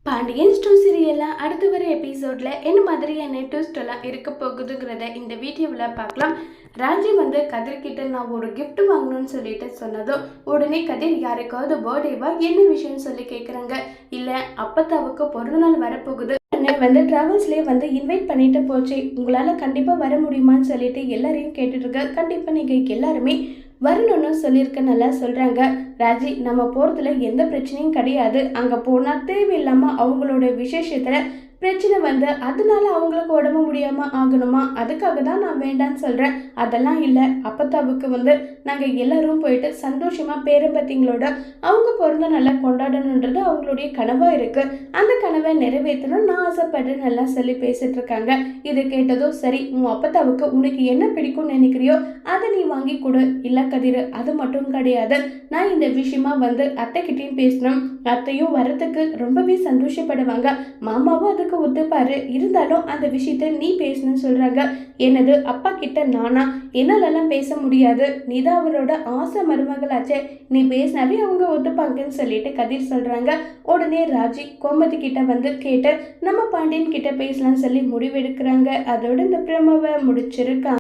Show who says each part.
Speaker 1: பாண்டியன் ஸ்டோ சீரியலில் அடுத்து வர எபிசோடில் என்ன மாதிரியான ட்விஸ்ட் எல்லாம் இருக்க போகுதுங்கிறத இந்த வீடியோவில் பார்க்கலாம். ராஜி கதிர்கிட்ட நான் ஒரு கிஃப்ட் வாங்கணும்னு சொல்லிட்டு சொன்னதும் உடனே கதிர் யாருக்காவது பர்த்டேவா என்ன விஷயம்னு சொல்லி கேட்குறாங்க. இல்லை அப்பத்தாவுக்கு பிறந்தநாள் வரப்போகுது ட்ராவல்ஸ்லேயே இன்வைட் பண்ணிட்டு போச்சு, உங்களால் கண்டிப்பாக வர முடியுமான்னு சொல்லிட்டு எல்லாரையும் கேட்டுட்ருக்க. கண்டிப்பாக நீங்கள் எல்லாருமே வரணும்னு சொல்லியிருக்க நல்லா சொல்கிறாங்க. ராஜி நம்ம போகிறதுல எந்த பிரச்சனையும் கிடையாது, அங்கே போனால் தேவையில்லாமல் அவங்களோட விசேஷத்தில் பிரச்சனை அதனால அவங்களுக்கு உடம்பு முடியாமல் ஆகணுமா, அதுக்காக தான் நான் வேண்டான்னு சொல்கிறேன். அதெல்லாம் இல்லை, அப்பத்தாவுக்கு நாங்கள் எல்லாரும் போயிட்டு சந்தோஷமாக பேரம்பத்திங்களோட அவங்க பிறந்த நல்லா கொண்டாடணுன்றது அவங்களுடைய கனவாக இருக்குது. அந்த கனவை நிறைவேற்றணும் நான் ஆசைப்படுறேன் நல்லா சொல்லி பேசிட்டு இருக்காங்க. இதை கேட்டதும் சரி, உன் அப்பத்தாவுக்கு உனக்கு என்ன பிடிக்கும்னு நினைக்கிறியோ அதை நீ வாங்கி கொடு. இல்லை கதிர், அது மட்டும் கிடையாது, நான் இந்த விஷயமா அத்தைக்கிட்டையும் பேசணும், அத்தையும் வரத்துக்கு ரொம்பவே சந்தோஷப்படுவாங்க, மாமாவும் அதுக்கு ஒத்துப்பாரு, இருந்தாலும் அந்த விஷயத்த நீ பேசணும்னு சொல்றாங்க. என்னது அப்பா கிட்ட நானா? என்னாலெல்லாம் பேச முடியாது, நீதான் அவரோட ஆசை மருமகளாச்சே, நீ பேசினாவே அவங்க ஒத்துப்பாங்கன்னு சொல்லிட்டு கதிர் சொல்றாங்க. உடனே ராஜி கோமதி கிட்ட கேட்டு நம்ம பாண்டியன் கிட்ட பேசலாம்னு சொல்லி முடிவெடுக்கிறாங்க. அதோட இந்த பிரமவை முடிச்சிருக்காங்க.